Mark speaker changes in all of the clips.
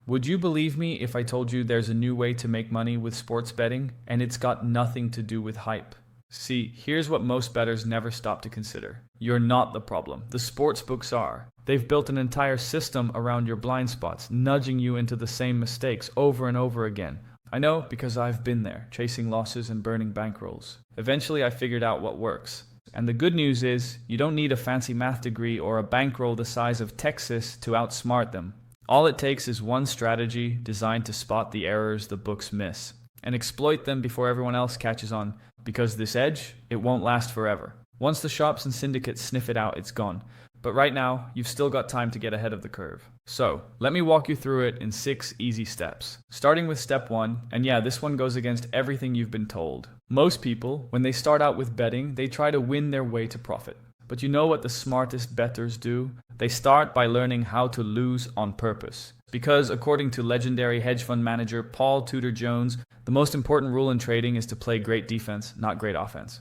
Speaker 1: Would you believe me if I told you there's a new way to make money with sports betting, and it's got nothing to do with hype? See, here's what most bettors never stop to consider. You're not the problem. The sports books are. They've built an entire system around your blind spots, nudging you into the same mistakes over and over again. I know because I've been there, chasing losses and burning bankrolls. Eventually I figured out what works. And the good news is, you don't need a fancy math degree or a bankroll the size of Texas to outsmart them. All it takes is one strategy designed to spot the errors the books miss, and exploit them before everyone else catches on, because this edge, it won't last forever. Once the shops and syndicates sniff it out, it's gone. But right now, you've still got time to get ahead of the curve. So, let me walk you through it in 6 easy steps. Starting with step 1, and yeah, this one goes against everything you've been told. Most people, when they start out with betting, they try to win their way to profit. But you know what the smartest bettors do? They start by learning how to lose on purpose. Because according to legendary hedge fund manager Paul Tudor Jones, the most important rule in trading is to play great defense, not great offense.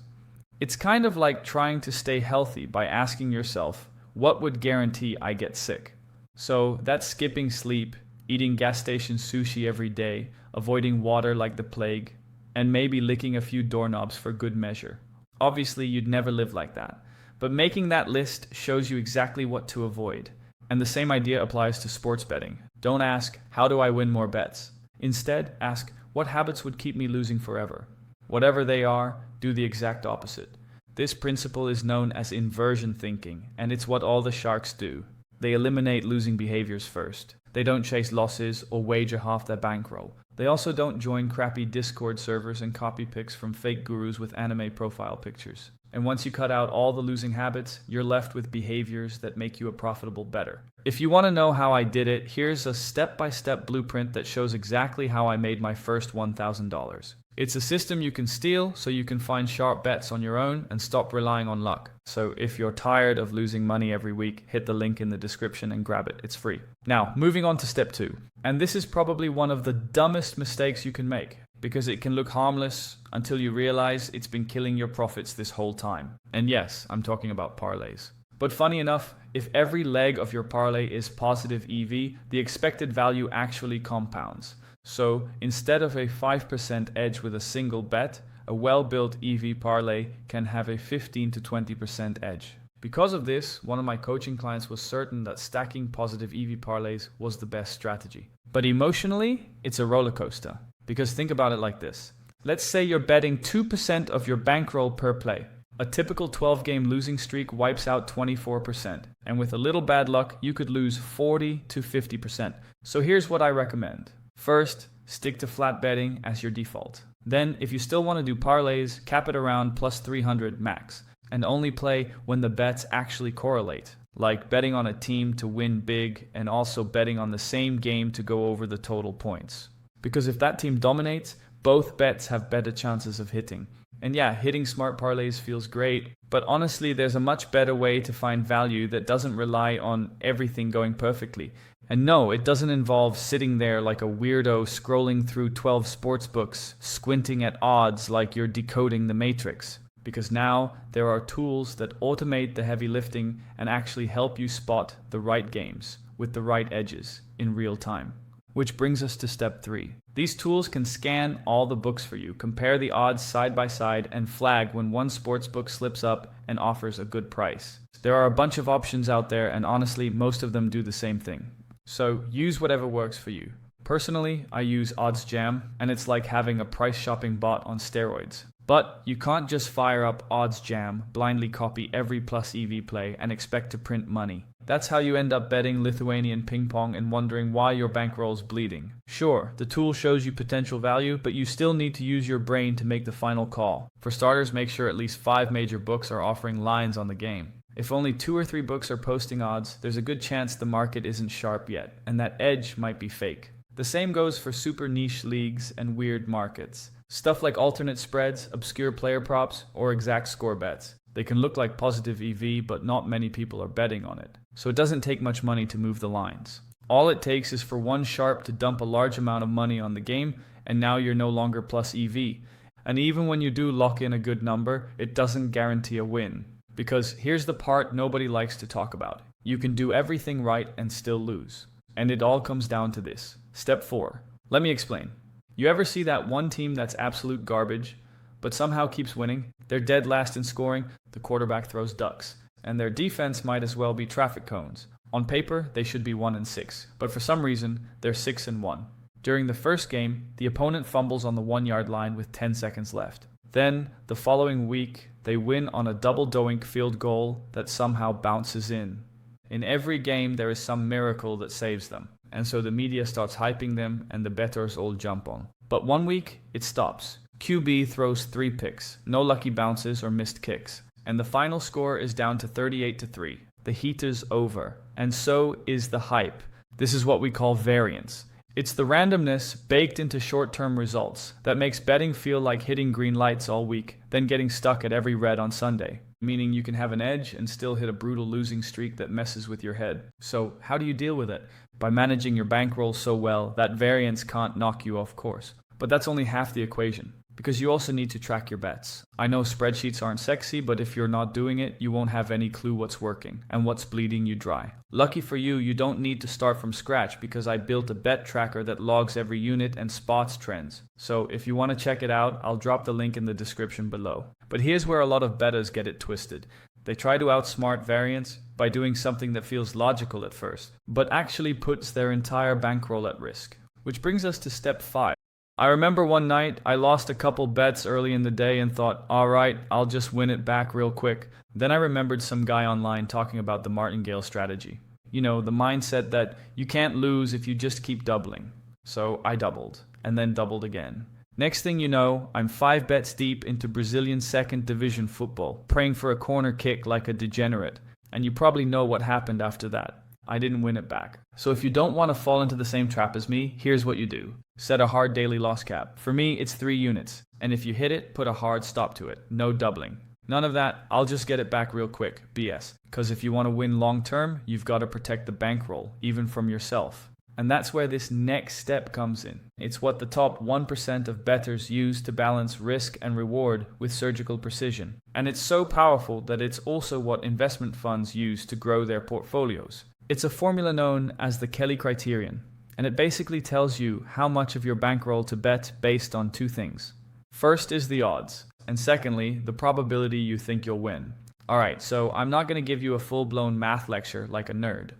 Speaker 1: It's kind of like trying to stay healthy by asking yourself, what would guarantee I get sick? So that's skipping sleep, eating gas station sushi every day, avoiding water like the plague, and maybe licking a few doorknobs for good measure. Obviously, you'd never live like that. But making that list shows you exactly what to avoid. And the same idea applies to sports betting. Don't ask, how do I win more bets? Instead, ask, what habits would keep me losing forever? Whatever they are, do the exact opposite. This principle is known as inversion thinking, and it's what all the sharks do. They eliminate losing behaviors first. They don't chase losses or wager half their bankroll. They also don't join crappy Discord servers and copy pics from fake gurus with anime profile pictures. And once you cut out all the losing habits, you're left with behaviors that make you a profitable bettor. If you want to know how I did it, here's a step-by-step blueprint that shows exactly how I made my first $1,000. It's a system you can steal so you can find sharp bets on your own and stop relying on luck. So if you're tired of losing money every week, hit the link in the description and grab it. It's free. Now, moving on to step 2. And this is probably one of the dumbest mistakes you can make, because it can look harmless until you realize it's been killing your profits this whole time. And yes, I'm talking about parlays. But funny enough, if every leg of your parlay is positive EV, the expected value actually compounds. So instead of a 5% edge with a single bet, a well-built EV parlay can have a 15 to 20% edge. Because of this, one of my coaching clients was certain that stacking positive EV parlays was the best strategy. But emotionally, it's a roller coaster. Because think about it like this. Let's say you're betting 2% of your bankroll per play. A typical 12-game losing streak wipes out 24%. And with a little bad luck, you could lose 40 to 50%. So here's what I recommend. First, stick to flat betting as your default. Then, if you still want to do parlays, cap it around plus 300 max. And only play when the bets actually correlate. Like betting on a team to win big and also betting on the same game to go over the total points. Because if that team dominates, both bets have better chances of hitting. And yeah, hitting smart parlays feels great, but honestly, there's a much better way to find value that doesn't rely on everything going perfectly. And no, it doesn't involve sitting there like a weirdo scrolling through 12 sports books, squinting at odds like you're decoding the Matrix. Because now there are tools that automate the heavy lifting and actually help you spot the right games with the right edges in real time. Which brings us to step 3. These tools can scan all the books for you, compare the odds side by side, and flag when one sports book slips up and offers a good price. There are a bunch of options out there, and honestly, most of them do the same thing. So use whatever works for you. Personally, I use OddsJam, and it's like having a price shopping bot on steroids. But you can't just fire up OddsJam, blindly copy every plus EV play, and expect to print money. That's how you end up betting Lithuanian ping pong and wondering why your bankroll's bleeding. Sure, the tool shows you potential value, but you still need to use your brain to make the final call. For starters, make sure at least 5 major books are offering lines on the game. If only 2 or 3 books are posting odds, there's a good chance the market isn't sharp yet, and that edge might be fake. The same goes for super niche leagues and weird markets. Stuff like alternate spreads, obscure player props, or exact score bets. They can look like positive EV, but not many people are betting on it. So it doesn't take much money to move the lines. All it takes is for one sharp to dump a large amount of money on the game, and now you're no longer plus EV. And even when you do lock in a good number, it doesn't guarantee a win. Because here's the part nobody likes to talk about. You can do everything right and still lose. And it all comes down to this. Step 4. Let me explain. You ever see that one team that's absolute garbage, but somehow keeps winning? They're dead last in scoring, the quarterback throws ducks, and their defense might as well be traffic cones. On paper, they should be 1-6, but for some reason, they're 6-1. During the first game, the opponent fumbles on the 1-yard line with 10 seconds left. Then, the following week, they win on a double doink field goal that somehow bounces in. In every game, there is some miracle that saves them, and so the media starts hyping them and the bettors all jump on. But one week, it stops. QB throws 3 picks, no lucky bounces or missed kicks, and the final score is down to 38-3. The heat is over, and so is the hype. This is what we call variance. It's the randomness baked into short-term results that makes betting feel like hitting green lights all week, then getting stuck at every red on Sunday, meaning you can have an edge and still hit a brutal losing streak that messes with your head. So how do you deal with it? By managing your bankroll so well that variance can't knock you off course. But that's only half the equation, because you also need to track your bets. I know spreadsheets aren't sexy, but if you're not doing it, you won't have any clue what's working and what's bleeding you dry. Lucky for you, you don't need to start from scratch because I built a bet tracker that logs every unit and spots trends. So if you want to check it out, I'll drop the link in the description below. But here's where a lot of bettors get it twisted. They try to outsmart variance by doing something that feels logical at first, but actually puts their entire bankroll at risk. Which brings us to step 5. I remember one night I lost a couple bets early in the day and thought, alright, I'll just win it back real quick. Then I remembered some guy online talking about the martingale strategy. You know, the mindset that you can't lose if you just keep doubling. So I doubled, and then doubled again. Next thing you know, I'm 5 bets deep into Brazilian second division football, praying for a corner kick like a degenerate. And you probably know what happened after that. I didn't win it back. So if you don't want to fall into the same trap as me, here's what you do. Set a hard daily loss cap. For me, it's 3 units. And if you hit it, put a hard stop to it. No doubling. None of that, I'll just get it back real quick. BS. Because if you want to win long term, you've got to protect the bankroll, even from yourself. And that's where this next step comes in. It's what the top 1% of bettors use to balance risk and reward with surgical precision. And it's so powerful that it's also what investment funds use to grow their portfolios. It's a formula known as the Kelly criterion, and it basically tells you how much of your bankroll to bet based on 2 things. First is the odds, and secondly, the probability you think you'll win. Alright, so I'm not going to give you a full-blown math lecture like a nerd,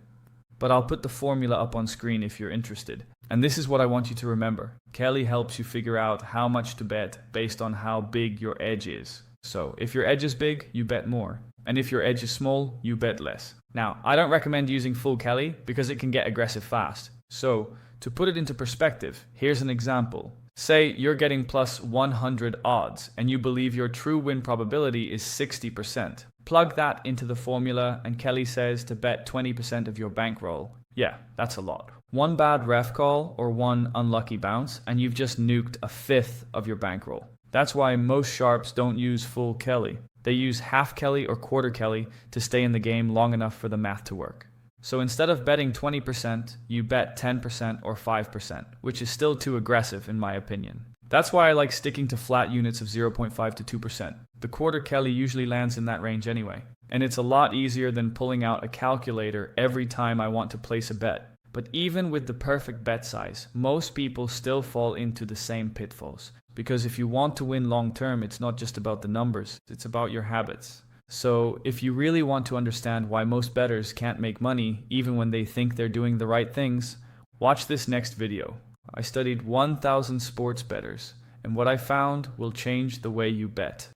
Speaker 1: but I'll put the formula up on screen if you're interested. And this is what I want you to remember. Kelly helps you figure out how much to bet based on how big your edge is. So if your edge is big, you bet more. And if your edge is small, you bet less. Now, I don't recommend using full Kelly because it can get aggressive fast. So, to put it into perspective, here's an example. Say you're getting plus 100 odds and you believe your true win probability is 60%. Plug that into the formula and Kelly says to bet 20% of your bankroll. Yeah, that's a lot. One bad ref call or one unlucky bounce and you've just nuked a fifth of your bankroll. That's why most sharps don't use full Kelly. They use half Kelly or quarter Kelly to stay in the game long enough for the math to work. So instead of betting 20%, you bet 10% or 5%, which is still too aggressive in my opinion. That's why I like sticking to flat units of 0.5 to 2%. The quarter Kelly usually lands in that range anyway. And it's a lot easier than pulling out a calculator every time I want to place a bet. But even with the perfect bet size, most people still fall into the same pitfalls. Because if you want to win long term, it's not just about the numbers, it's about your habits. So if you really want to understand why most bettors can't make money even when they think they're doing the right things, watch this next video. I studied 1,000 sports bettors, and what I found will change the way you bet.